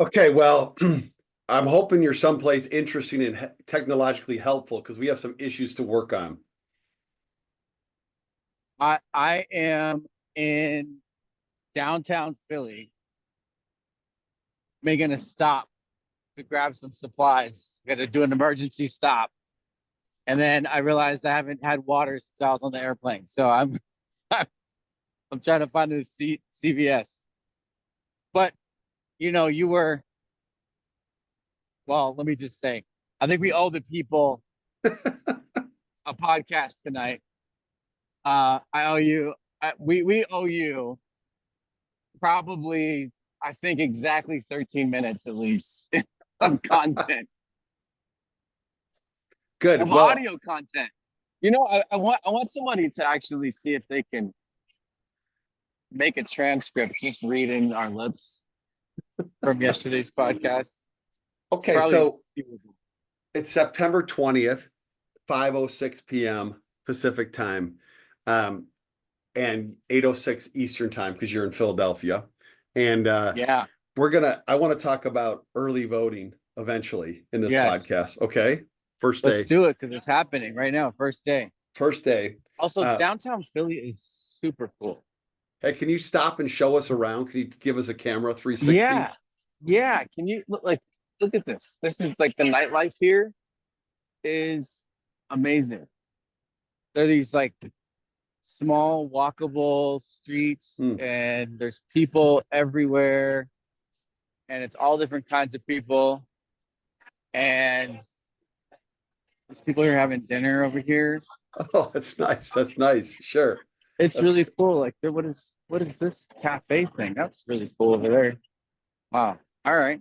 Okay, well, I'm hoping you're someplace interesting and technologically helpful because we have some issues to work on. I am in downtown Philly making a stop to grab some supplies. Got to do an emergency stop. And then I realized I haven't had water since I was on the airplane. So I'm I'm trying to find this CVS. But you were, well, let me just say, I think we owe the people a podcast tonight. I owe you we owe you probably, I think, exactly 13 minutes at least of content, Good. of Well, audio content. I want somebody to actually see if they can make a transcript just reading our lips from yesterday's podcast. okay, Probably so it's September 20th, 5:06 p.m. Pacific time, and 8:06 Eastern time because you're in Philadelphia. And yeah, I want to talk about early voting eventually in this yes. podcast. Okay. First Let's day. do it because it's happening right now. First day. First day. Also, downtown Philly is super cool. Hey, can you stop and show us around? Can you give us a camera 360? Yeah. Can you look at this? This is like the nightlife here is amazing. There are these like small walkable streets, and there's people everywhere, and it's all different kinds of people. And there's people here having dinner over here. Oh, that's nice. That's nice. Sure. It's That's really cool. Like, what is this cafe thing? That's really cool over there. Wow. All right.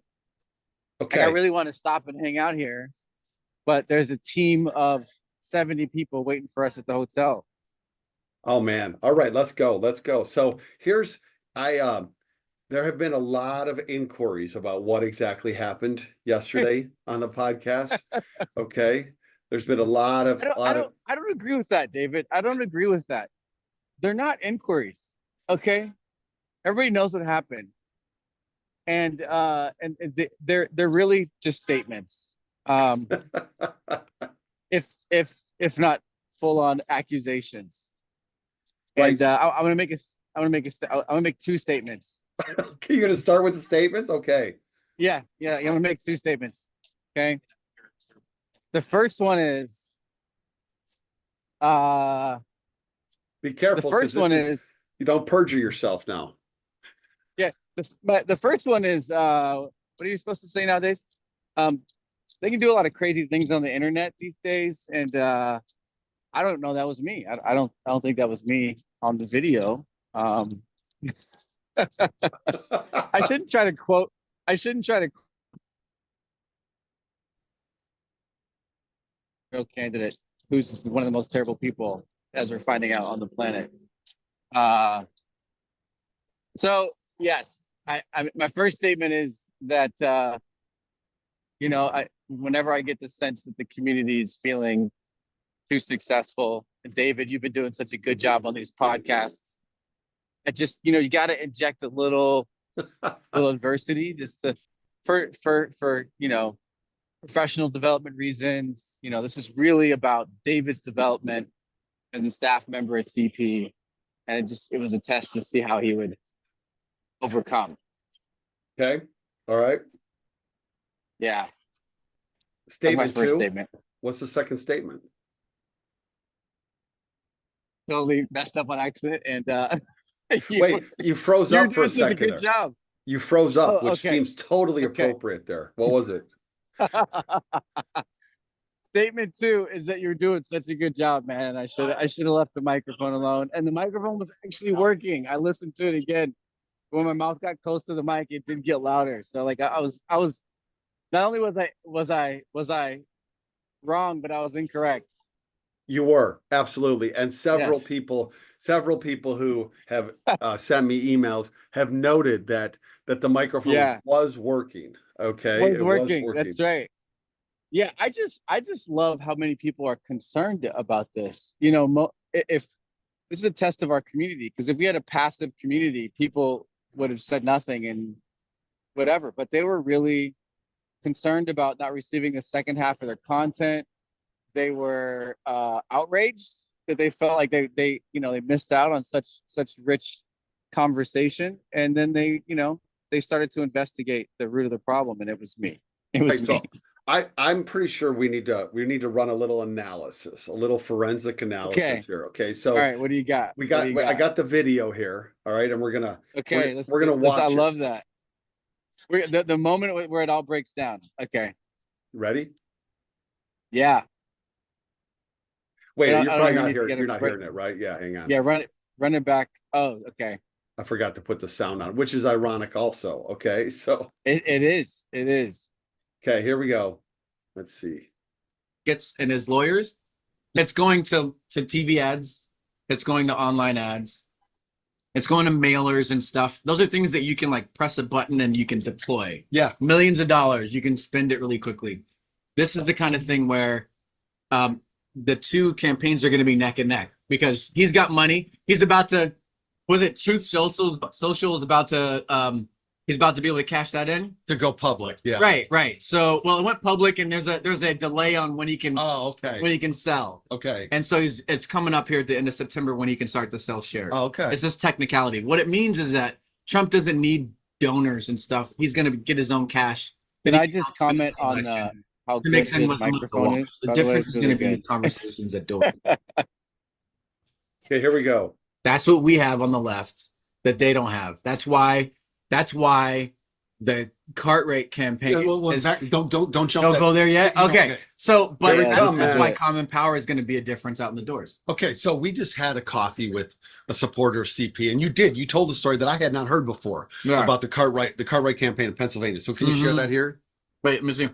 Like, I okay. really want to stop and hang out here, but there's a team of 70 people waiting for us at the hotel. Oh man. All right, let's go. Let's go. So here's I there have been a lot of inquiries about what exactly happened yesterday on the podcast. Okay. There's been a lot of I don't agree with that, David. I don't agree with that. They're not inquiries. Okay. Everybody knows what happened. And they're really just statements. If not full on accusations. Right. And I'm gonna make two statements. You're gonna start with the statements? Okay. Yeah. I'm gonna make two statements. Okay. The first one is Be careful the because first one this is is you don't perjure yourself now. yeah. But the first one is what are you supposed to say nowadays? They can do a lot of crazy things on the internet these days, and I don't know that was me. I don't think that was me on the video. I shouldn't try to quote. I shouldn't try to real candidate who's one of the most terrible people as we're finding out on the planet. So yes, my first statement is that whenever I get the sense that the community is feeling too successful, and David, you've been doing such a good job on these podcasts. I just, you got to inject a little adversity just to for professional development reasons. This is really about David's development as a staff member at CP, and it was a test to see how he would overcome. Okay. All right. Yeah. Statement That's my first two. statement. What's the second statement? Totally messed up on accident, and Wait, you froze you're up for doing a such a second good there. job. You froze up, Oh, which okay. seems totally Okay. appropriate there. What was it? Statement two is that you're doing such a good job, man. I should have left the microphone alone, and the microphone was actually working. I listened to it again. When my mouth got close to the mic, it did get louder. So like I was not only was I wrong, but I was incorrect. You were absolutely, and several Yes. people who have sent me emails have noted that the microphone was working. Okay, Was it was working. working. That's right. Yeah, I just love how many people are concerned about this. If this is a test of our community, because if we had a passive community, people would have said nothing, and whatever. But they were really concerned about not receiving the second half of their content. They were outraged that they felt like they missed out on such rich conversation, and then they started to investigate the root of the problem, and it was me. It was Right, so me. I'm pretty sure we need to run a little analysis, a little forensic analysis Okay. here. Okay, All so right. What do you got? What do you I got? got the video here. All right, and Okay. we're gonna I watch it. love that. The moment where it all breaks down. Okay. Ready? Yeah. Wait, I you're don't probably hear not anything. hearing. You're not hearing it, right? Yeah, hang on. Yeah. Run it back. Oh, okay. I forgot to put the sound on, which is ironic also. Okay, so It is. It is. okay, here we go. Let's see. Gets and his lawyers, it's going to TV ads, it's going to online ads, it's going to mailers and stuff. Those are things that you can like press a button and you can deploy. Yeah, Millions of dollars, you can spend it really quickly. This is the kind of thing where the two campaigns are going to be neck and neck because he's got money. He's about to, was it Truth Social is about to he's about to be able to cash that in to go public. Yeah. right. So well, it went public and there's a delay on when he can when he can sell. Okay. And so it's coming up here at the end of September when he can start to sell shares. Oh, okay. It's this technicality. What it means is that Trump doesn't need donors and stuff. He's going to get his own cash. Can I just comment on how good his microphone is? The difference is going to be these conversations at door. Okay, here we go. That's what we have on the left that they don't have. That's why the Cartwright campaign. Yeah, well, don't jump. Don't go there yet. Okay. So, but Here we this come, is man. why common power is going to be a difference out in the doors. Okay, so we just had a coffee with a supporter of CP, and you told a story that I had not heard before about the Cartwright campaign in Pennsylvania. So can you share that here? Wait, let me see.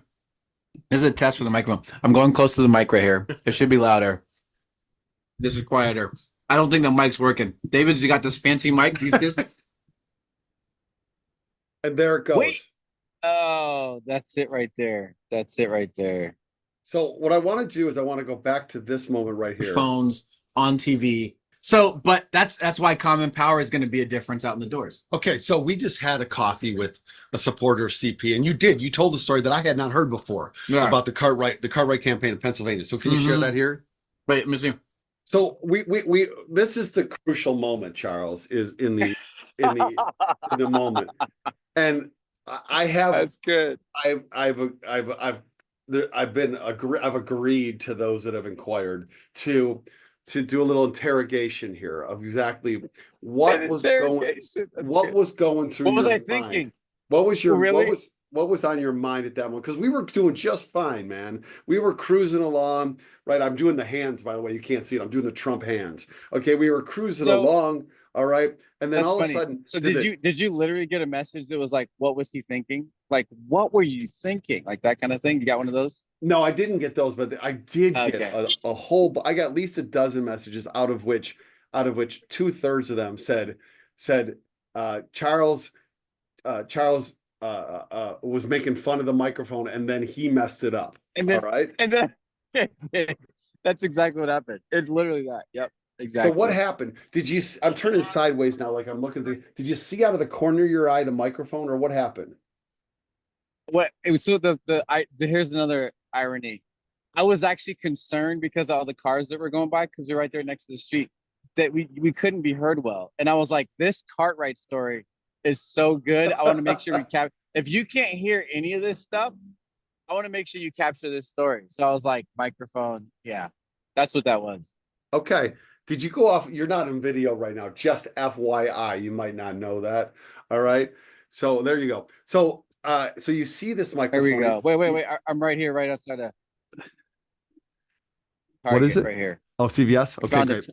This is a test for the microphone. I'm going close to the mic right here. It should be louder. This is quieter. I don't think the mic's working. David's got this fancy mic. He's this. And there it goes. Wait. Oh, that's it right there. That's it right there. So what I want to do is I want to go back to this moment right here. Phones on TV. So, but that's why common power is going to be a difference out in the doors. Okay, so we just had a coffee with a supporter of CP, and you told a story that I had not heard before about the Cartwright campaign in Pennsylvania. So can you share that here? Wait, let me see. So we this is the crucial moment, Charles, is in the moment. And I have That's good. I've agreed to those that have inquired to do a little interrogation here of exactly what was going through What was your I thinking? mind. What was your Really? what was on your mind at that moment? Because we were doing just fine, man. We were cruising along, right? I'm doing the hands, by the way. You can't see it. I'm doing the Trump hands. Okay, we were cruising along, all right. And then all of a sudden, so did you literally get a message that was like, what was he thinking? Like, what were you thinking? Like that kind of thing. You got one of those? No, I didn't get those, but I did get a whole. I got at least a dozen messages, out of which 2/3 of them said Charles was making fun of the microphone, and then he messed it up. And then, all right, and then that's exactly what happened. It's literally that. Yep, exactly. So what happened? Did you? I'm turning sideways now, like I'm looking. Did you see out of the corner of your eye the microphone, or what happened? What it was so here's another irony. I was actually concerned because of all the cars that were going by, because they're right there next to the street, that we couldn't be heard well. And I was like, this Cartwright story is so good. I want to make sure we cap. If you can't hear any of this stuff, I want to make sure you capture this story. So I was like, microphone. Yeah, that's what that was. Okay. Did you go off? You're not in video right now. Just FYI, you might not know that. All right. So there you go. So you see this microphone. There we go. Wait. I'm right here, right outside of Target. What is it? Right here. Oh, CVS. Okay, great.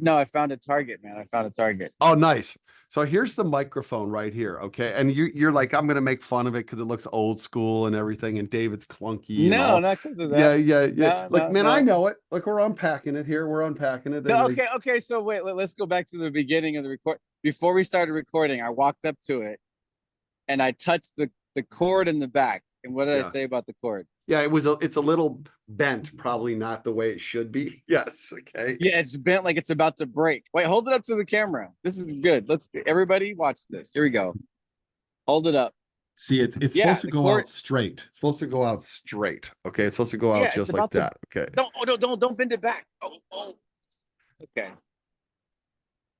No, I found a Target, man. I found a Target. Oh, nice. So here's the microphone right here. Okay. And you're like, I'm going to make fun of it because it looks old school and everything. And David's clunky. No, not because of that. Yeah. No, Man, I know it. Like, we're unpacking it here. We're unpacking it. No, okay. So wait, let's go back to the beginning of the record. Before we started recording, I walked up to it and I touched the cord in the back. And what did I say about the cord? Yeah, it's a little bent, probably not the way it should be. Yes. Okay. Yeah, it's bent like it's about to break. Wait, hold it up to the camera. This is good. Everybody watch this. Here we go. Hold it up. See, it's Yeah, supposed to the go court. out straight. It's supposed to go out straight. Okay, it's supposed to go out Yeah, it's just like about to. that. Okay. Don't bend it back. Oh. Okay.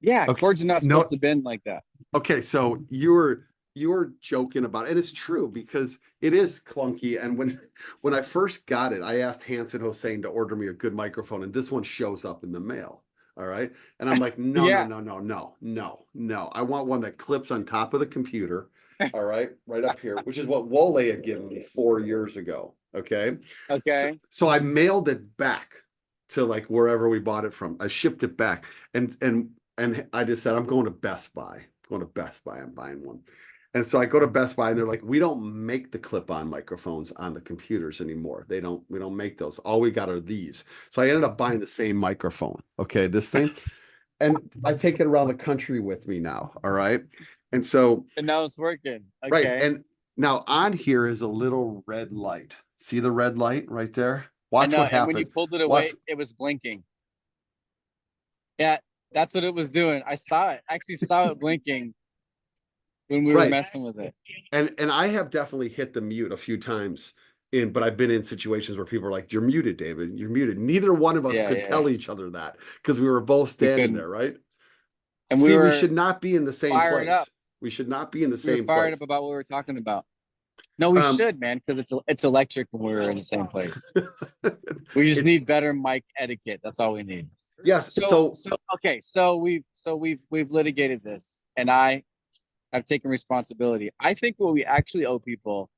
Yeah, Okay. cords are not No, supposed to bend like that. okay, so you were joking about it. And it's true because it is clunky. And when I first got it, I asked Hanson Hossein to order me a good microphone, and this one shows up in the mail. All right. And I'm like, no, Yeah. no. I want one that clips on top of the computer. All right, right up here, which is what Wole had given me 4 years ago. Okay. Okay. So I mailed it back to like wherever we bought it from. I shipped it back, and I just said, I'm going to Best Buy. Going to Best Buy. I'm buying one. And so I go to Best Buy, and they're like, we don't make the clip-on microphones on the computers anymore. We don't make those. All we got are these. So I ended up buying the same microphone. Okay, this thing. And I take it around the country with me now. All right. And so, And now it's working. right. Okay. And now on here is a little red light. See the red light right there? Watch what And when you happens. pulled it Watch. away, it was blinking. Yeah, that's what it was doing. I saw it. I actually saw it blinking when we were Right. messing with it. And I have definitely hit the mute a few times but I've been in situations where people are like, you're muted, David, you're muted. Neither one of us Yeah, could yeah. tell each other that because we were both standing couldn't. there, right? And See, we were we should not be in the same fired place. up. We should not be in the We were same fired place. up about what we were talking about. No, we should, man, because it's electric when we're in the same place. We just need better mic etiquette. That's all we need. Yes. So we've litigated this, and I have taken responsibility. I think what we actually owe people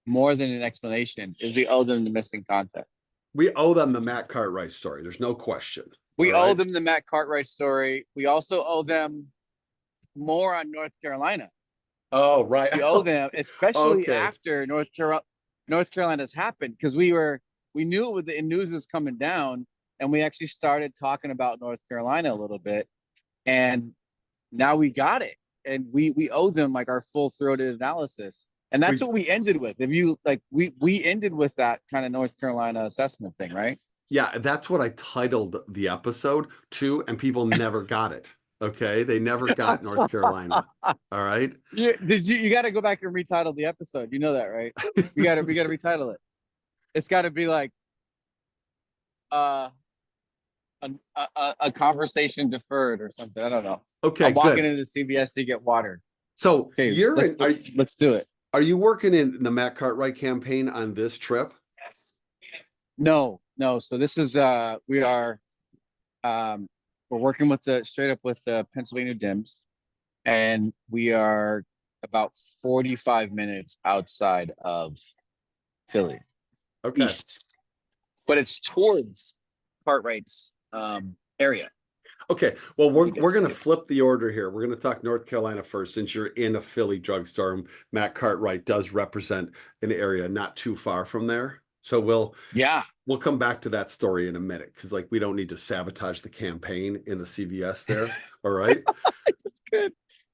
more than an explanation is we owe them the missing content. We owe them the Matt Cartwright story. There's no question. We owe them the Matt Cartwright story. We also owe them more on North Carolina. Oh, right. We owe them, especially after North Carolina's happened, because we knew the news was coming down, and we actually started talking about North Carolina a little bit, and now we got it, and we owe them like our full-throated analysis, and that's what we ended with. If you like, we ended with that kind of North Carolina assessment thing, right? Yeah, that's what I titled the episode to, and people never got it. Okay, they never got North Carolina. All right. You got to go back and retitle the episode. You know that, right? We got to retitle it. It's got to be like a conversation deferred or something. I don't know. Okay, I'm walking into CVS to get water. So okay, let's do it. Are you working in the Matt Cartwright campaign on this trip? Yes. No. So this is we're working with the Pennsylvania Dems, and we are about 45 minutes outside of Philly. Okay. East. But it's towards Cartwright's area. Okay. Well, we're going to flip the order here. We're going to talk North Carolina first, since you're in a Philly drugstore. Matt Cartwright does represent an area not too far from there. So we'll come back to that story in a minute, because like we don't need to sabotage the campaign in the CVS there. All right. It's good.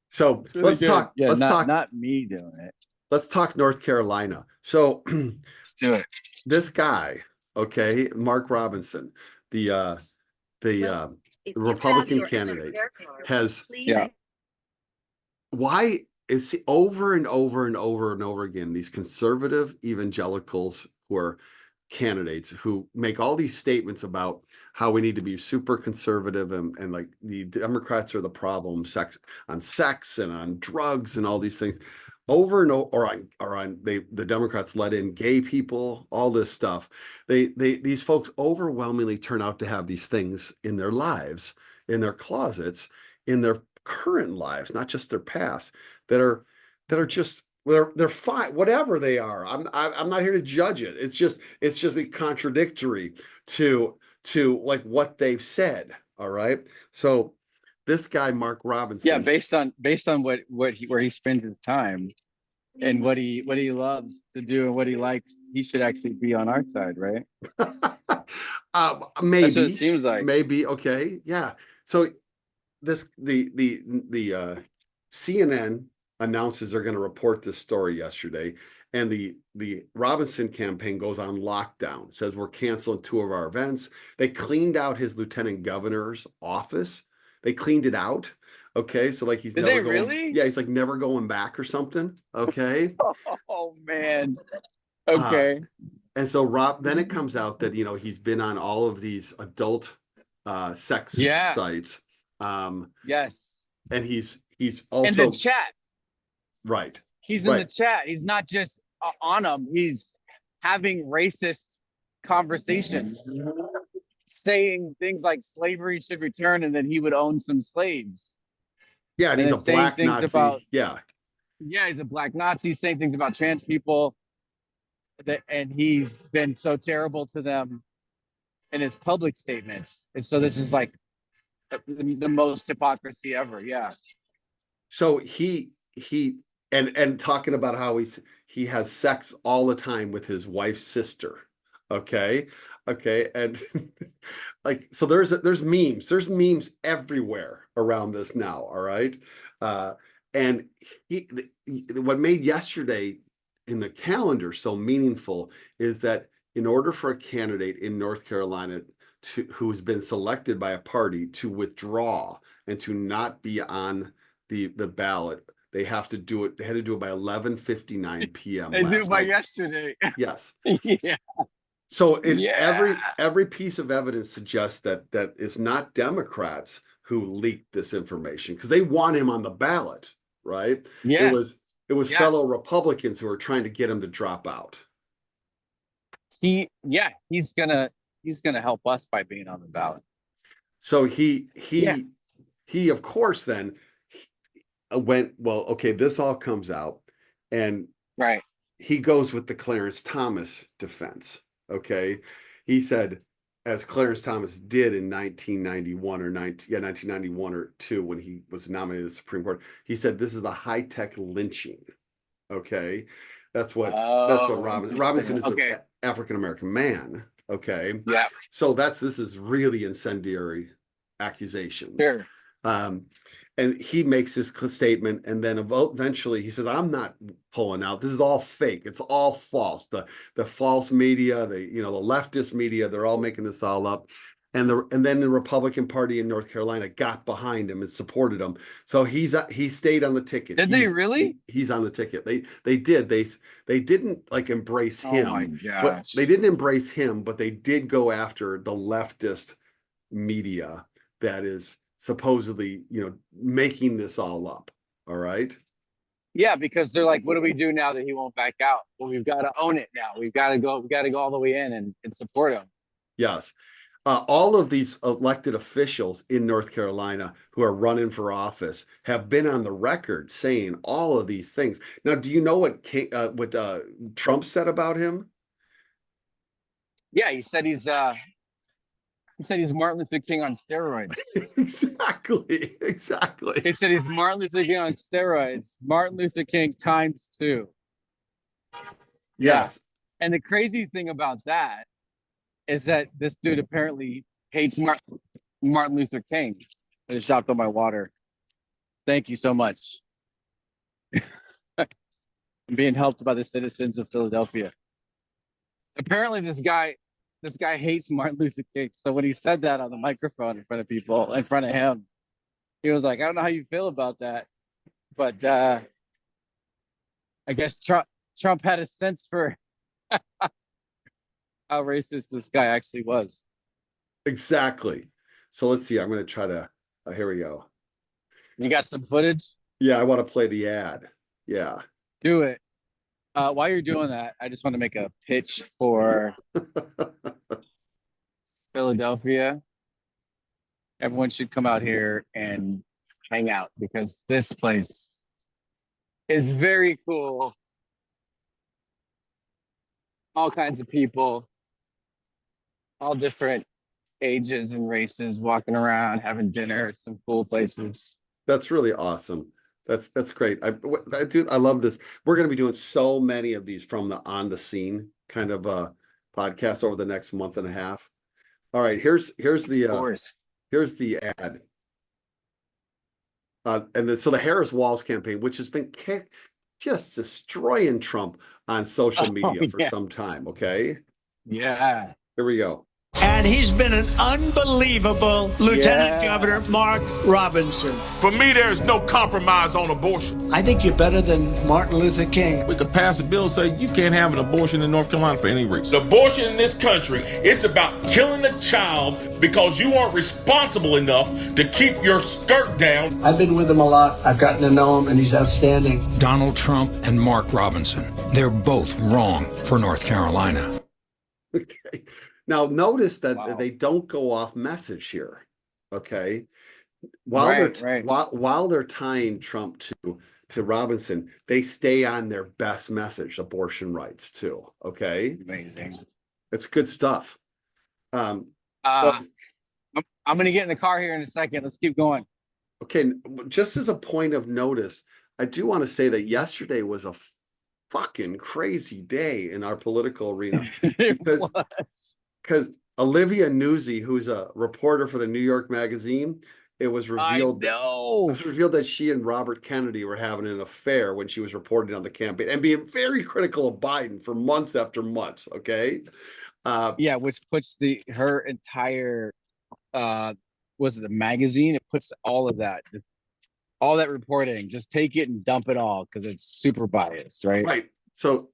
So let's talk. Yeah, let's talk. Not me doing it. Let's talk North Carolina. So let's do it. This guy, okay, Mark Robinson, the Republican candidate, has why is he over and over and over and over again, these conservative evangelicals who are candidates who make all these statements about how we need to be super conservative and like the Democrats are the problem, sex and on drugs and all these things over and over, or on the Democrats let in gay people, all this stuff. These folks overwhelmingly turn out to have these things in their lives, in their closets, in their current lives, not just their past, that are just they're fine, whatever they are. I'm not here to judge it. It's just contradictory to like what they've said. All right. So this guy, Mark Robinson. Yeah, based on where he spends his time and what he loves to do and what he likes, he should actually be on our side, right? Maybe. That's what it seems like. Maybe. Okay. Yeah. So the CNN announces they're going to report this story yesterday, and the Robinson campaign goes on lockdown, says we're canceling 2 of our events. They cleaned out his lieutenant governor's office. They cleaned it out. Okay, so like he's Did never they going. really? Yeah, he's like never going back or something. Okay. Oh man. Uh, Okay. and so Rob, then it comes out that he's been on all of these adult sex Yeah. sites. Yes. And he's In the also chat. right. He's in the Right. chat. He's not just on them. He's having racist conversations, saying things like slavery should return and that he would own some slaves. Yeah, and And he's a then saying black things Nazi. about, Yeah. yeah, he's a black Nazi, saying things about trans people, and he's been so terrible to them in his public statements. And so this is like the most hypocrisy ever. Yeah. So he and talking about how he has sex all the time with his wife's sister. Okay. And like so there's memes everywhere around this now. All right. And what made yesterday in the calendar so meaningful is that in order for a candidate in North Carolina who's been selected by a party to withdraw and to not be on the ballot, they have to do it. They had to do it by 11:59 p.m. They do last by night. yesterday. Yes. Yeah. So Yeah. every piece of evidence suggests that it's not Democrats who leaked this information because they want him on the ballot, right? Yes. It was Yeah. fellow Republicans who were trying to get him to drop out. He's gonna help us by being on the ballot. So he of course then went, well, okay, this all comes out, and Right. he goes with the Clarence Thomas defense. Okay. He said, as Clarence Thomas did in 1991 or 2, when he was nominated to the Supreme Court, he said, this is a high-tech lynching. Okay. That's what Robinson is okay. an African-American man. Okay. Yeah. So this is really incendiary accusations. Sure. And he makes his statement, and then eventually he says, I'm not pulling out. This is all fake. It's all false. The false media, the leftist media, they're all making this all up. And then the Republican Party in North Carolina got behind him and supported him. So he stayed on the ticket. Did they really? He's on the ticket. They did. They didn't like embrace him. Oh my But gosh. they didn't embrace him, but they did go after the leftist media that is supposedly, making this all up. All right. Yeah, because they're like, what do we do now that he won't back out? Well, we've got to own it now. We've got to go all the way in and support him. Yes. All of these elected officials in North Carolina who are running for office have been on the record saying all of these things. Now, do you know what Trump said about him? Yeah, he said he's Martin Luther King on steroids. Exactly. He said he's Martin Luther King on steroids. Martin Luther King ×2. Yes. Yeah. And the crazy thing about that is that this dude apparently hates Martin Luther King. I just dropped on my water. Thank you so much. I'm being helped by the citizens of Philadelphia. Apparently this guy hates Martin Luther King. So when he said that on the microphone in front of people, in front of him, he was like, I don't know how you feel about that. But I guess Trump had a sense for how racist this guy actually was. Exactly. So let's see. I'm going to try to, here we go. You got some footage? Yeah, I want to play the ad. Yeah. Do it. While you're doing that, I just want to make a pitch for Philadelphia. Everyone should come out here and hang out because this place is very cool. All kinds of people, all different ages and races, walking around, having dinner at some cool places. That's really awesome. That's great. I love this. We're going to be doing so many of these from the on the scene kind of podcast over the next month and a half. All right, here's the ad. So the Harris Walls campaign, which has been just destroying Trump on social media for some time. Okay. Yeah. Here we go. And he's been an unbelievable Lieutenant Governor Mark Robinson. For me, there's no compromise on abortion. I think you're better than Martin Luther King. We could pass a bill saying you can't have an abortion in North Carolina for any reason. Abortion in this country, it's about killing a child because you aren't responsible enough to keep your skirt down. I've been with him a lot. I've gotten to know him, and he's outstanding. Donald Trump and Mark Robinson. They're both wrong for North Carolina. Okay. Now notice that Wow. they don't go off message here. Okay. While while they're tying Trump to Robinson, they stay on their best message, abortion rights too. Okay. Amazing. It's good stuff. I'm gonna get in the car here in a second. Let's keep going. Okay, just as a point of notice, I do want to say that yesterday was a fucking crazy day in our political arena. It Because- was. Because Olivia Newsy, who's a reporter for the New York Magazine, it was I revealed know. that she and Robert Kennedy were having an affair when she was reporting on the campaign and being very critical of Biden for months after months. Okay. Yeah, which puts her entire was it the magazine? It puts all that reporting, just take it and dump it all because it's super biased, right? Right. So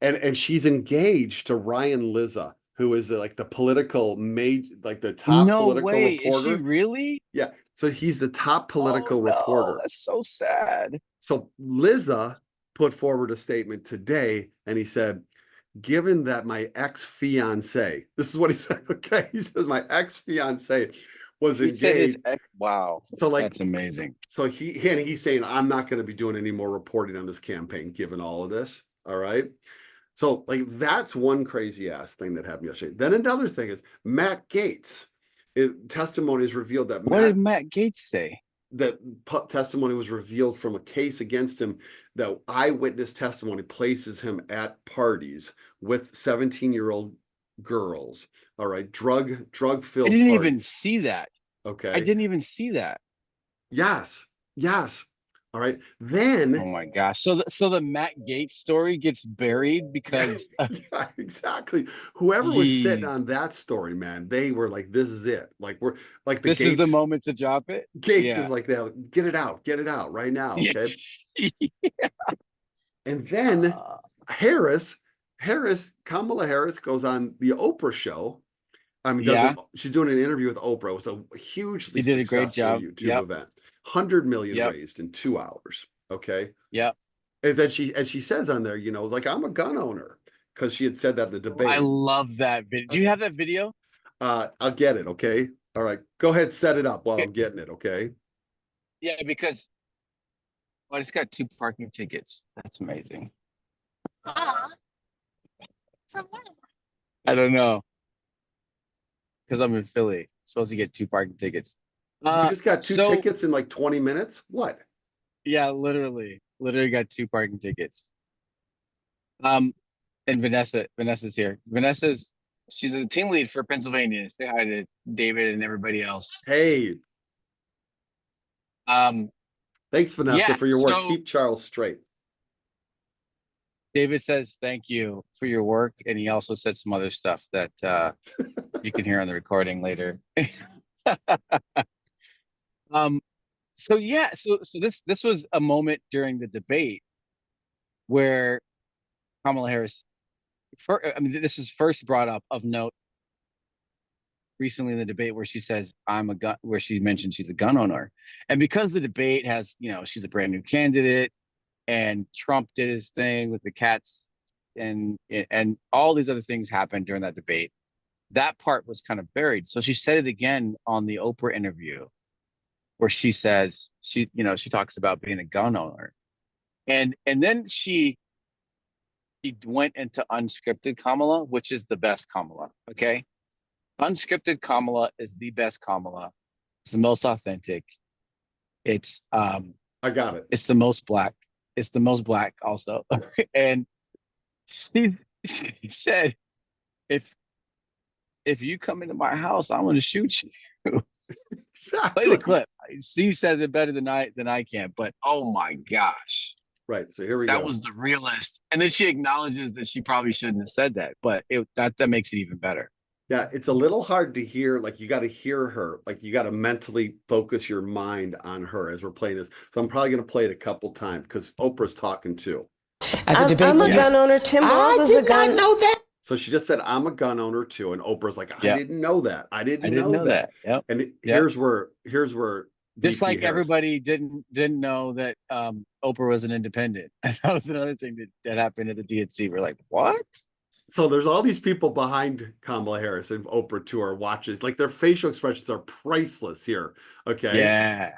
and she's engaged to Ryan Lizza, who is like the political the top No political way. reporter. Is she really? Yeah. So he's the top political Oh, no, reporter. That's so sad. So Lizza put forward a statement today, and he said, given that my ex-fiance, this is what he said, okay? He says, my ex-fiance was He said his engaged. wow. So like, That's amazing. so he's saying, I'm not going to be doing any more reporting on this campaign, given all of this. All right. So like, that's one crazy ass thing that happened yesterday. Then another thing is Matt Gaetz. Testimony is revealed that What did Matt Gaetz say? that testimony was revealed from a case against him, that eyewitness testimony places him at parties with 17-year-old girls. All right. Drug filled. I didn't even see that. Okay. I didn't even see that. Yes. All right. Then Oh my gosh. So the Matt Gaetz story gets buried because yeah, exactly. Whoever was sitting Jeez. on that story, man, they were like, this is it. Like, we're like this is the moment to drop it. Gates Yeah. is like that. Get it out right now. Yeah. Okay. And then Kamala Harris goes on the Oprah show. I mean, she's doing an interview with Oprah. It was a hugely She did a great successful job. YouTube Yep. event. 100 million Yep. raised in 2 hours. Okay. Yep. And then she says on there, like, I'm a gun owner, because she had said that in the debate. I love that video. Do you have that video? I'll get it. Okay. All right. Go ahead. Set it up while I'm getting it. Okay. Yeah, because I just got 2 parking tickets. That's amazing. I don't know. Because I'm in Philly. I'm supposed to get 2 parking tickets. You just got 2 tickets in like 20 minutes? What? Yeah, literally got 2 parking tickets. And Vanessa's here. She's a team lead for Pennsylvania. Say hi to David and everybody else. Hey, thanks, Vanessa, Yeah, for your work. so- Keep Charles straight. David says thank you for your work, and he also said some other stuff that you can hear on the recording later. So this was a moment during the debate where Kamala Harris, this is first brought up of note recently in the debate where she says where she mentioned she's a gun owner, and because the debate has, she's a brand new candidate, and Trump did his thing with the cats, and all these other things happened during that debate. That part was kind of buried. So she said it again on the Oprah interview, where she says she talks about being a gun owner, and then she went into unscripted Kamala, which is the best Kamala. Okay, unscripted Kamala is the best Kamala. It's the most authentic. It's I got it. It's the most black. It's the most black also. And she said, if you come into my house, I'm going to shoot you. Exactly. Play the clip. Steve says it better than I can, but oh my gosh. Right. So here we That go. was the realest. And then she acknowledges that she probably shouldn't have said that, but that makes it even better. Yeah, it's a little hard to hear. Like you got to hear her. Like you got to mentally focus your mind on her as we're playing this. So I'm probably going to play it a couple times because Oprah's talking too. I'm a gun owner. Tim Walz is a gun. Know that. So she just said, "I'm a gun owner too," and Oprah's like, "I didn't know that. I didn't know that." Yep. And here's where just VP like Harris. everybody didn't know that Oprah was an independent. And that was another thing that happened at the DNC. We're like, what? So there's all these people behind Kamala Harris and Oprah too are watches. Like their facial expressions are priceless here. Okay. Yeah.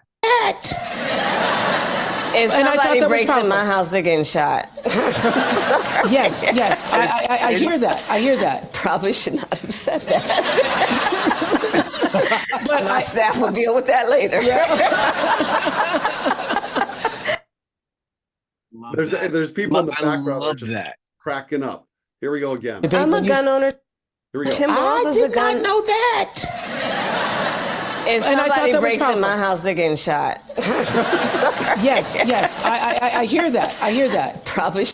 If somebody breaks in my house, they're getting shot. Yes. I hear that. I hear that. Probably should not have said that. But my staff will deal with that later. There's people in the background that are just cracking up. Here we go again. I'm a gun owner. Here we go. Tim Walz is a gun. Know that. If somebody breaks in my house, they're getting shot. Yes. I hear that. I hear that. Probably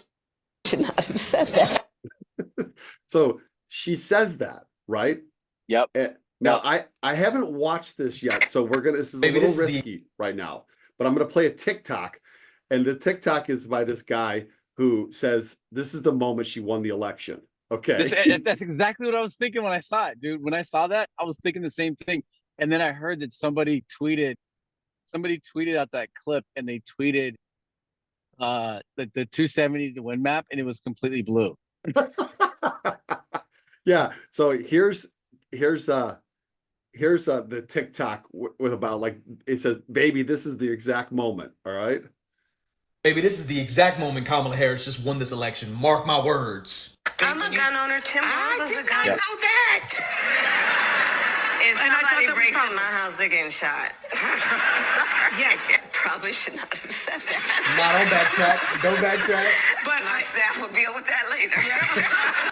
should not have said that. So she says that, right? Yep. Now I haven't watched this yet, so this is a little risky right now. But I'm gonna play a TikTok, and the TikTok is by this guy who says this is the moment she won the election. Okay. That's exactly what I was thinking when I saw it, dude. When I saw that, I was thinking the same thing. And then I heard that somebody tweeted out that clip, and they tweeted the 270 to win map, and it was completely blue. Yeah. So here's the TikTok with about like it says, "Baby, this is the exact moment." All right. Baby, this is the exact moment Kamala Harris just won this election. Mark my words. I'm a gun owner. Tim Walz is a gun. Yep. Know that. If somebody breaks in my house, they're getting shot. Yes. Probably should not have said that. Don't backtrack. Don't backtrack. But my staff will deal with that later.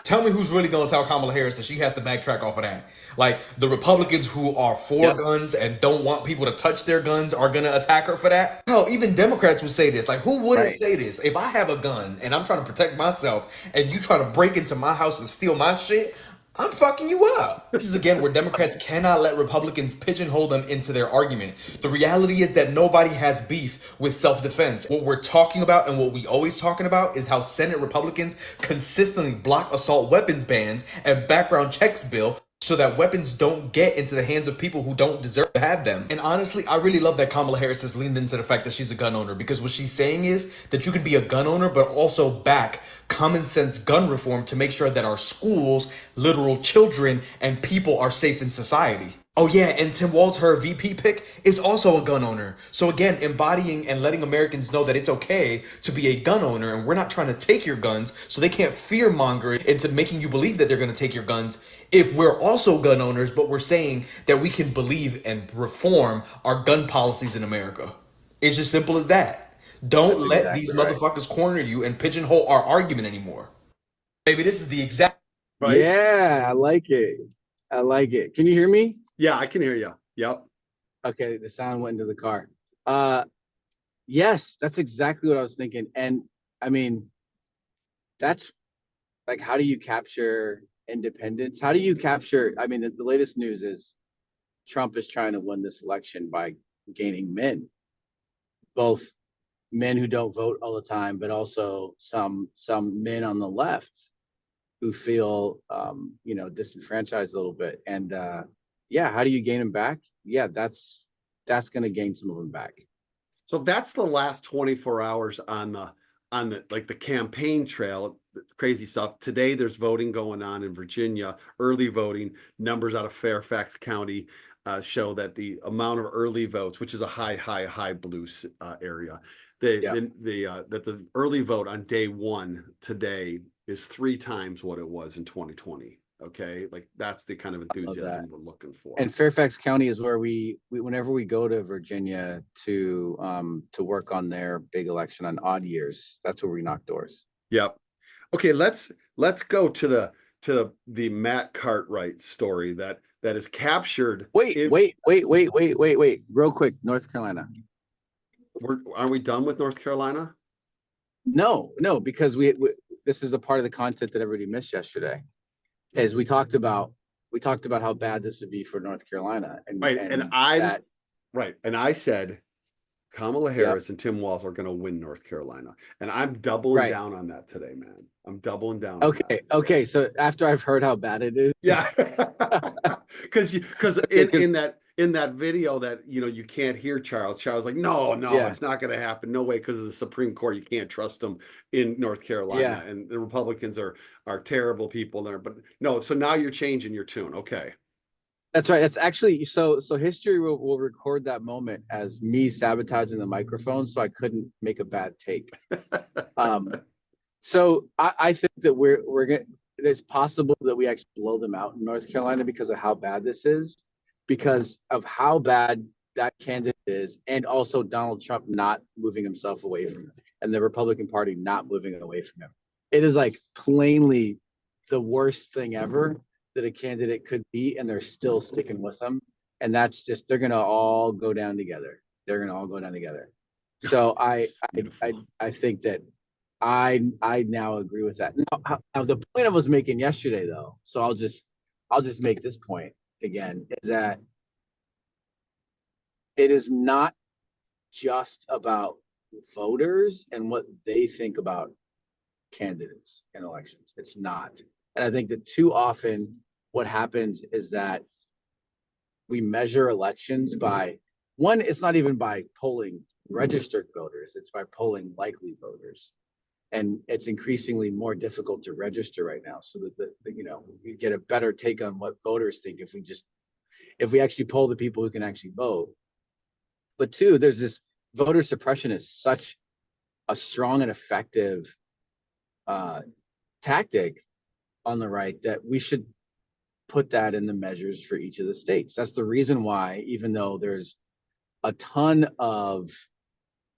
Tell me who's really going to tell Kamala Harris that she has to backtrack off of that. Like, the Republicans who are for guns and don't want people to touch their guns are going to attack her for that? Hell, even Democrats would say this. Like, who wouldn't say this? If I have a gun and I'm trying to protect myself and you try to break into my house and steal my shit, I'm fucking you up. This is again where Democrats cannot let Republicans pigeonhole them into their argument. The reality is that nobody has beef with self-defense. What we're talking about and what we always talking about is how Senate Republicans consistently block assault weapons bans and background checks bill so that weapons don't get into the hands of people who don't deserve to have them. And honestly, I really love that Kamala Harris has leaned into the fact that she's a gun owner, because what she's saying is that you can be a gun owner but also back common sense gun reform to make sure that our schools, literal children, and people are safe in society. Oh yeah, and Tim Walz, her VP pick, is also a gun owner. So again, embodying and letting Americans know that it's okay to be a gun owner, and we're not trying to take your guns, so they can't fear-monger into making you believe that they're going to take your guns if we're also gun owners, but we're saying that we can believe and reform our gun policies in America. It's just simple as that. Don't let these motherfuckers corner you and pigeonhole our argument anymore. Baby, this is the exact... Right? Yeah, I like it. I like it. Can you hear me? Yeah, I can hear you. Yep. Okay, the sound went into the car. Yes, that's exactly what I was thinking. And I mean, that's like, how do you capture independence? How do you capture, I mean, the latest news is Trump is trying to win this election by gaining men, both men who don't vote all the time, but also some men on the left who feel, disenfranchised a little bit. And yeah, how do you gain them back? Yeah, that's going to gain some of them back. So that's the last 24 hours on the like the campaign trail, crazy stuff. Today there's voting going on in Virginia, early voting. Numbers out of Fairfax County show that the amount of early votes, which is a high blue area, that the early vote on day one today is 3 times what it was in 2020. Okay, like that's the kind of enthusiasm we're looking for. And Fairfax County is where we whenever we go to Virginia to work on their big election on odd years, that's where we knock doors. Yep. Okay, let's go to the Matt Cartwright story that is captured. Wait, real quick, North Carolina. Are we done with North Carolina? No, because we this is a part of the content that everybody missed yesterday. As we talked about we talked about how bad this would be for North Carolina, and Right, and I'm that, right, and I said Kamala Yep. Harris and Tim Walz are going to win North Carolina, and I'm doubling Right. down on that today, man. I'm doubling down. On that. Okay. So after I've heard how bad it is, Yeah, because in that video that you can't hear Charles like no, Yeah. it's not going to happen, no way, because of the Supreme Court, you can't trust them in North Carolina, and the Republicans are terrible people there. But no, so now you're changing your tune. Okay. That's right. That's actually so history will record that moment as me sabotaging the microphone so I couldn't make a bad take. So I think that we're gonna, it's possible that we actually blow them out in North Carolina because of how bad this is, because of how bad that candidate is, and also Donald Trump not moving himself away from him, and the Republican Party not moving away from him. It is like plainly the worst thing ever that a candidate could be, and they're still sticking with them. And that's just, they're gonna all go down together. So I think that I now agree with that. Now the point I was making yesterday, though, so I'll just make this point again, is that it is not just about voters and what they think about candidates in elections. It's not. And I think that too often what happens is that we measure elections by one, it's not even by polling registered voters, it's by polling likely voters. And it's increasingly more difficult to register right now, so that we get a better take on what voters think if we actually poll the people who can actually vote. But two, there's this voter suppression is such a strong and effective tactic on the right that we should put that in the measures for each of the states. That's the reason why, even though there's a ton of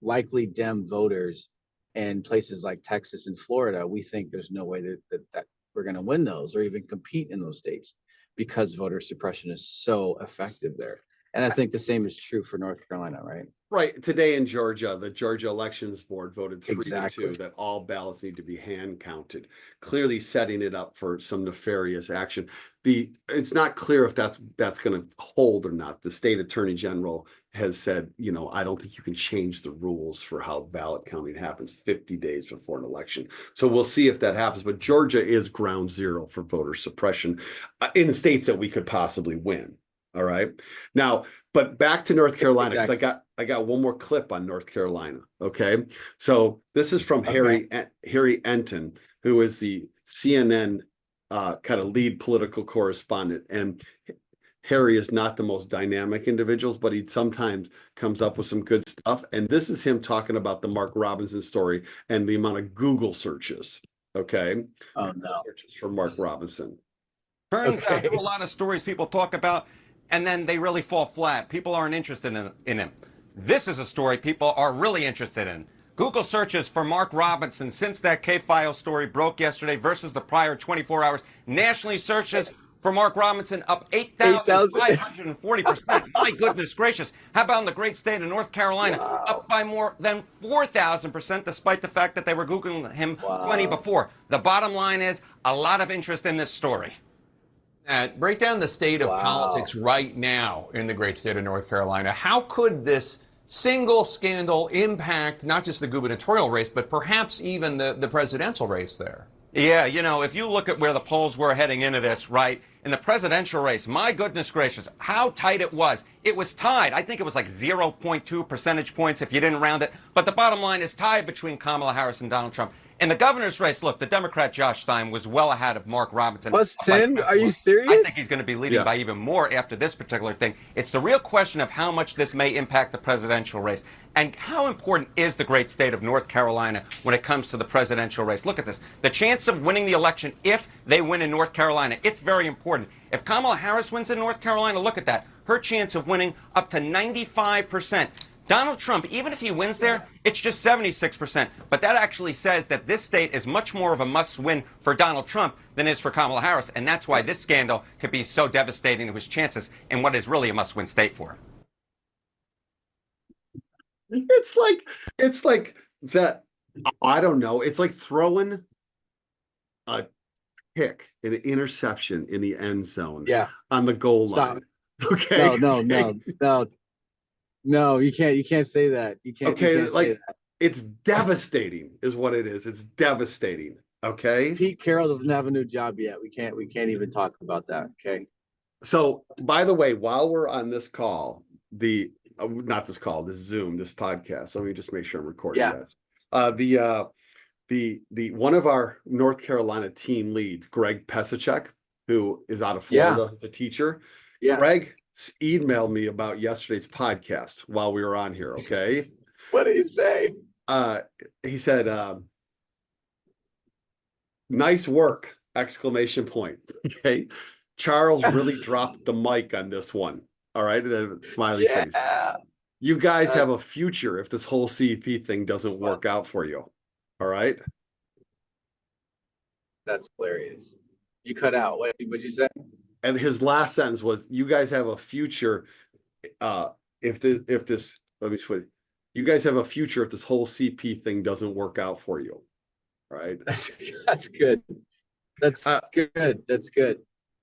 likely Dem voters in places like Texas and Florida, we think there's no way that we're going to win those or even compete in those states, because voter suppression is so effective there. And I think the same is true for North Carolina, right? Right. Today in Georgia, the Georgia Elections Board voted 3-2 Exactly. that all ballots need to be hand counted, clearly setting it up for some nefarious action. It's not clear if that's going to hold or not. The state attorney general has said, I don't think you can change the rules for how ballot counting happens 50 days before an election. So we'll see if that happens. But Georgia is ground zero for voter suppression in states that we could possibly win. All right. Now, but back to North Carolina, because I got one more clip on North Carolina. Okay. So this is from Harry Enton, who is the CNN kind of lead political correspondent. And Harry is not the most dynamic individuals, but he sometimes comes up with some good stuff. And this is him talking about the Mark Robinson story and the amount of Google searches. Okay. Oh, no. Searches for Mark Robinson. Turns out there are a lot of stories people talk about, and then they really fall flat. People aren't interested in them. This is a story people are really interested in. Google searches for Mark Robinson since that K-File story broke yesterday versus the prior 24 hours. Nationally, searches for Mark Robinson up 8,540%. My goodness gracious. How about in the great state of North Carolina? Wow. Up by more than 4,000%, despite the fact that they were Googling him plenty before. The bottom line is a lot of interest in this story. Break down the state of politics right now in the great state of North Carolina. How could this single scandal impact not just the gubernatorial race, but perhaps even the presidential race there? Yeah, if you look at where the polls were heading into this, right, in the presidential race, my goodness gracious, how tight it was. It was tied. I think it was like 0.2 percentage points if you didn't round it. But the bottom line is tied between Kamala Harris and Donald Trump. In the governor's race, look, the Democrat Josh Stein was well ahead of Mark Robinson. Plus 10? Are you serious? I think he's going to be leading by even more after this particular thing. It's the real question of how much this may impact the presidential race. And how important is the great state of North Carolina when it comes to the presidential race? Look at this. The chance of winning the election, if they win in North Carolina, it's very important. If Kamala Harris wins in North Carolina, look at that. Her chance of winning up to 95%. Donald Trump, even if he wins there, it's just 76%. But that actually says that this state is much more of a must-win for Donald Trump than it is for Kamala Harris. And that's why this scandal could be so devastating to his chances in what is really a must-win state for him. It's like that. I don't know. It's like throwing a pick an interception in the end zone Yeah. on the goal Stop. line. Okay. No, you can't say that. You can't Okay, say like that. it's devastating, is what it is. It's devastating. Okay. Pete Carroll doesn't have a new job yet. We can't even talk about that. Okay. So, by the way, while we're on this call, not this call, this Zoom, this podcast. Let me just make sure I'm recording this. The one of our North Carolina team leads, Greg Pesich, who is out of Florida, as a teacher. Yeah. Greg emailed me about yesterday's podcast while we were on here. Okay. What did he say? He said, "Nice work!" Exclamation point. Okay. Charles really dropped the mic on this one. All right. And then smiley face. You guys have a future if this whole CP thing doesn't work out for you. All right. That's hilarious. You cut out. What'd you say? And his last sentence was, "You guys have a future if this let me switch. You guys have a future if this whole CP thing doesn't work out for you." All right. That's good. That's good. That's good.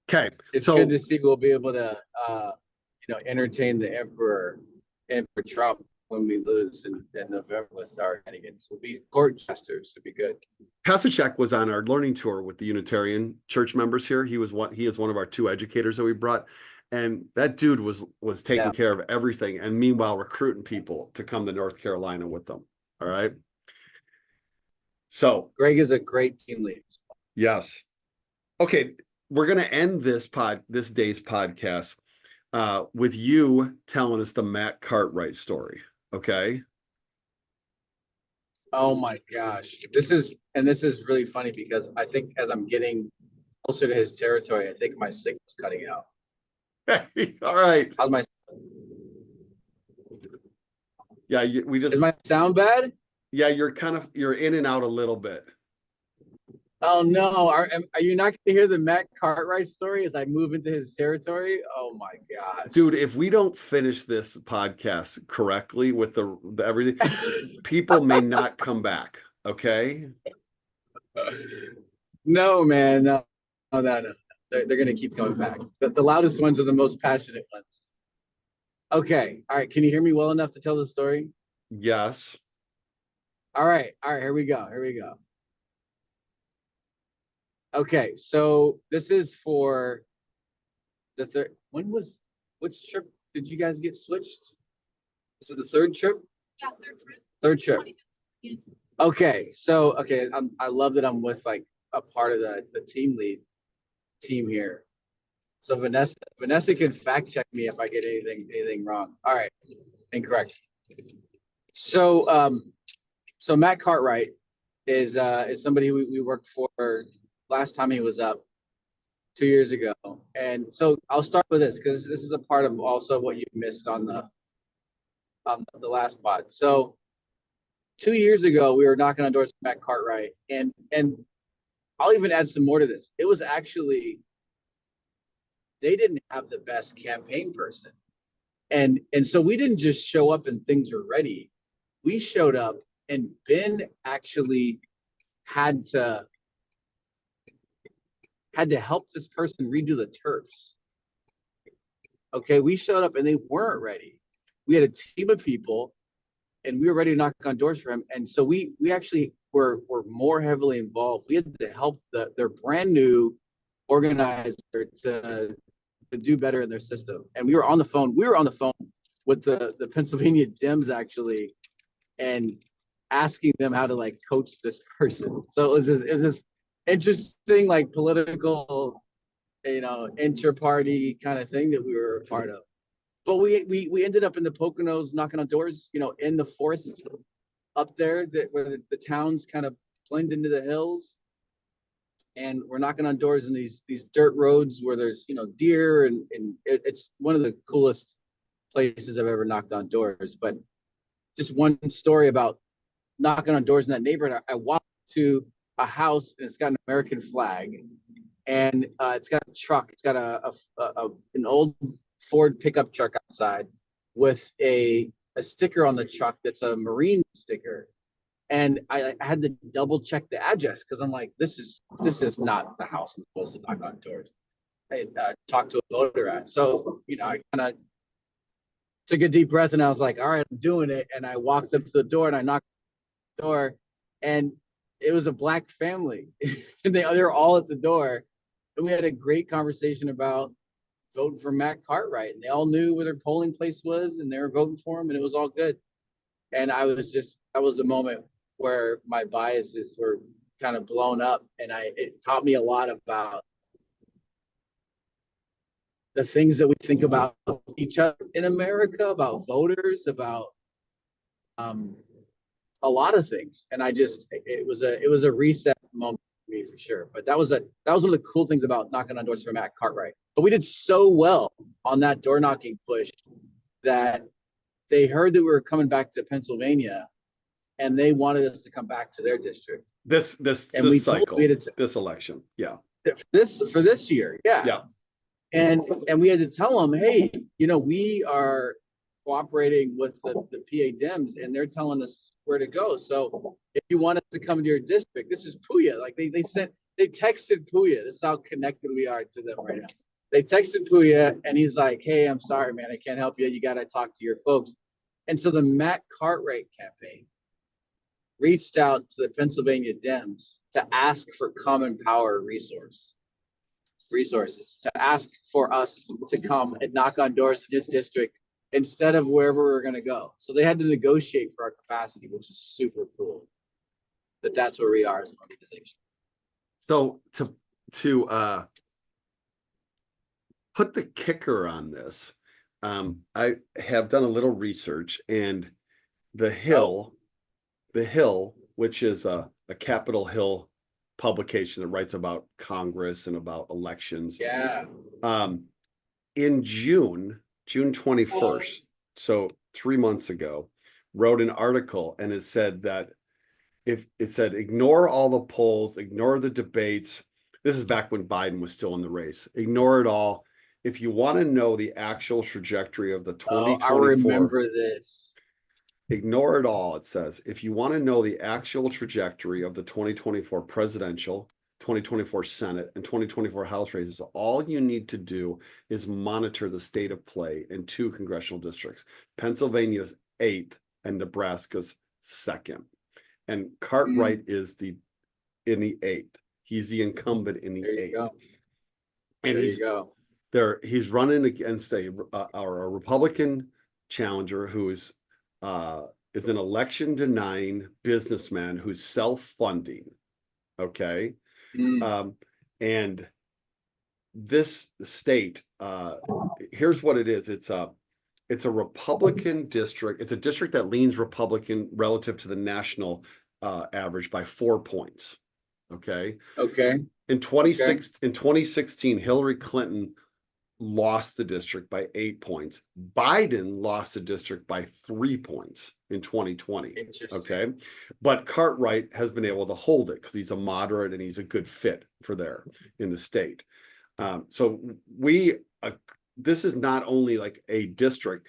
Okay. It's good to see we'll be able to entertain the Emperor Trump when we lose in November with our shenanigans. We'll be court jesters. It'll be good. Pesich was on our learning tour with the Unitarian church members here. He is one of our 2 educators that we brought. And that dude was taking care of everything. And meanwhile, recruiting people to come to North Carolina with them. All right. So Greg is a great team lead. Yes. Okay. We're going to end this day's podcast with you telling us the Matt Cartwright story. Okay. Oh my gosh. This is really funny because I think as I'm getting closer to his territory, I think my signal's cutting out. All right. How's my? Yeah, Is my sound bad? Yeah, you're in and out a little bit. Oh no! Are you not going to hear the Matt Cartwright story as I move into his territory? Oh my gosh, dude! If we don't finish this podcast correctly with the everything, people may not come back. Okay? No, man, no. They're going to keep coming back. The loudest ones are the most passionate ones. Okay, all right. Can you hear me well enough to tell the story? Yes. All right. Here we go. Okay, so this is for the third. Which trip did you guys get switched? Is it the third trip? Yeah, third trip. Third trip. Okay, so I love that I'm with like a part of the team here. So Vanessa can fact check me if I get anything wrong. All right, incorrect. So so Matt Cartwright is somebody we worked for last time he was up 2 years ago. And so I'll start with this because this is a part of also what you missed on the last pod. So 2 years ago, we were knocking on doors with Matt Cartwright, and I'll even add some more to this. It was actually, they didn't have the best campaign person. And so we didn't just show up and things were ready. We showed up and Ben actually had to help this person redo the turfs. Okay, we showed up and they weren't ready. We had a team of people and we were ready to knock on doors for him. And so we actually were more heavily involved. We had to help their brand new organizer to do better in their system. And we were on the phone. We were on the phone with the Pennsylvania Dems actually, and asking them how to like coach this person. So it was this interesting like political, inter-party kind of thing that we were a part of. But we ended up in the Poconos knocking on doors, in the forest up there where the towns kind of blend into the hills. And we're knocking on doors in these dirt roads where there's, deer and it's one of the coolest places I've ever knocked on doors. But just one story about knocking on doors in that neighborhood. I walked to a house and it's got an American flag, and it's got a truck. It's got an old Ford pickup truck outside with a sticker on the truck that's a Marine sticker. And I had to double check the address because I'm like, this is not the house I'm supposed to knock on doors. I talked to a voter at. So, I kind of took a deep breath and I was like, all right, I'm doing it. And I walked up to the door and I knocked on the door, and it was a Black family. And they were all at the door. And we had a great conversation about voting for Matt Cartwright. And they all knew where their polling place was and they were voting for him, and it was all good. And that was a moment where my biases were kind of blown up, and it taught me a lot about the things that we think about each other in America, about voters, about a lot of things. And it was a reset moment for me for sure. But that was one of the cool things about knocking on doors for Matt Cartwright. But we did so well on that door knocking push that they heard that we were coming back to Pennsylvania, and they wanted us to come back to their district. This cycle, this election, yeah. For this year, yeah. Yeah. And we had to tell them, hey, we are cooperating with the PA Dems, and they're telling us where to go. So if you want us to come to your district, this is Puya. Like they texted Puya. This is how connected we are to them right now. They texted Puya, and he's like, hey, I'm sorry, man, I can't help you. You got to talk to your folks. And so the Matt Cartwright campaign reached out to the Pennsylvania Dems to ask for Common Power resources, to ask for us to come and knock on doors in his district instead of wherever we were going to go. So they had to negotiate for our capacity, which is super cool. That's where we are as an organization. So to put the kicker on this, I have done a little research, and the Hill, which is a Capitol Hill publication that writes about Congress and about elections. Yeah. In June 21st, so 3 months ago, wrote an article, and it said ignore all the polls, ignore the debates. This is back when Biden was still in the race. Ignore it all. If you want to know the actual trajectory of the 2024, I remember this. Ignore it all, it says. If you want to know the actual trajectory of the 2024 presidential, 2024 Senate, and 2024 House races, all you need to do is monitor the state of play in 2 congressional districts, Pennsylvania's 8th and Nebraska's 2nd. And Cartwright is in the 8th. He's the incumbent in the 8th. And he's running against a Republican challenger who is an election denying businessman who's self-funding. Okay. And this state, here's what it is. It's a Republican district. It's a district that leans Republican relative to the national average by 4 points. Okay. In 2016, Hillary Clinton lost the district by 8 points. Biden lost the district by 3 points in 2020. Okay. But Cartwright has been able to hold it because he's a moderate and he's a good fit for there in the state. So this is not only like a district,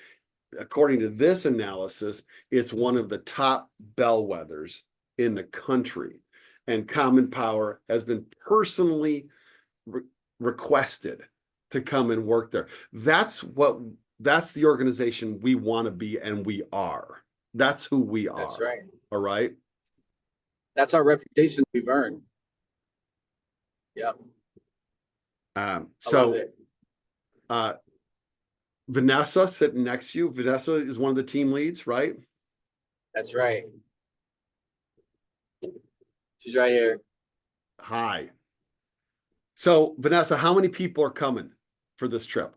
according to this analysis, it's one of the top bellwethers in the country. And Common Power has been personally requested to come and work there. That's the organization we want to be, and we are. That's who we are. That's right. All right. That's our reputation we've earned. Yep. Vanessa sitting next to you. Vanessa is one of the team leads, right? That's right. She's right here. Hi. So Vanessa, how many people are coming for this trip?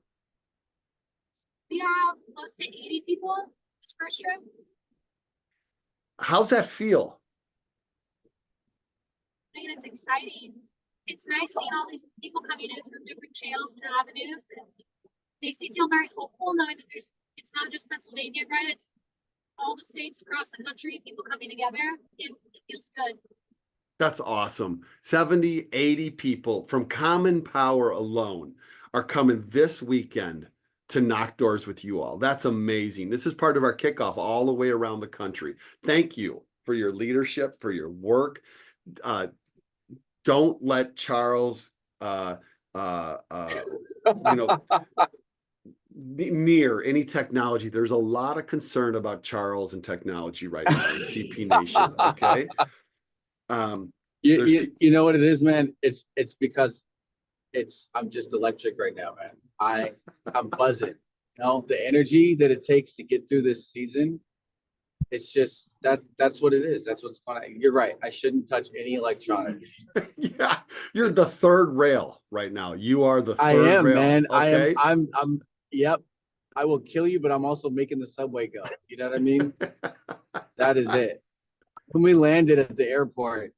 We have close to 80 people this first trip. How's that feel? I mean, it's exciting. It's nice seeing all these people coming in from different channels and avenues. And makes me feel very hopeful knowing that it's not just Pennsylvania, right? It's all the states across the country, people coming together. It feels good. That's awesome. 70, 80 people from Common Power alone are coming this weekend to knock doors with you all. That's amazing. This is part of our kickoff all the way around the country. Thank you for your leadership, for your work. Don't let Charles, near any technology. There's a lot of concern about Charles and technology right now in CP Nation. Okay. You know what it is, man? It's because I'm just electric right now, man. I'm buzzing. The energy that it takes to get through this season, it's just that's what it is. That's what's going on. You're right. I shouldn't touch any electronics. Yeah, you're the third rail right now. You are the third I am, rail. man. Okay? I'm yep. I will kill you, but I'm also making the subway go. You know what I mean? That is it. When we landed at the airport,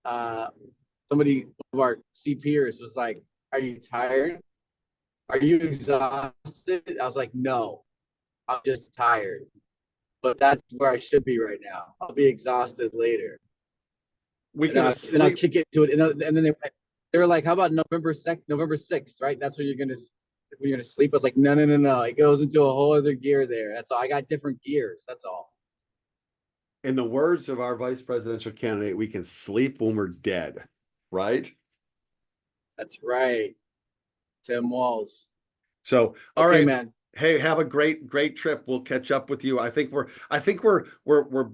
somebody of our CPers was like, "Are you tired? Are you exhausted?" I was like, "No, I'm just tired." But that's where I should be right now. I'll be exhausted later. And I'll kick it to it, and then they were like, "How about November 6th, right? That's when you're gonna sleep." I was like, "No. It goes into a whole other gear there. That's all. I got different gears. That's all." In the words of our vice presidential candidate, we can sleep when we're dead, right? That's right, Tim Walz. So, all right, man. Hey, have a great trip. We'll catch up with you. I think we're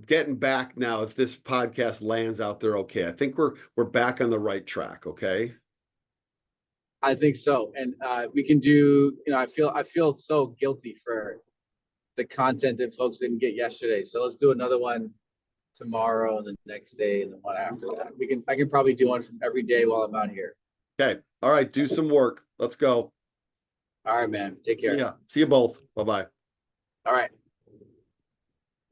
getting back now. If this podcast lands out there, okay. I think we're back on the right track. Okay. I think so, and we can do. I feel so guilty for the content that folks didn't get yesterday. So let's do another one tomorrow, and the next day, and the one after that. I can probably do one from every day while I'm out here. Okay. All right. Do some work. Let's go. All right, man. Take care. See you both. Bye-bye. All right.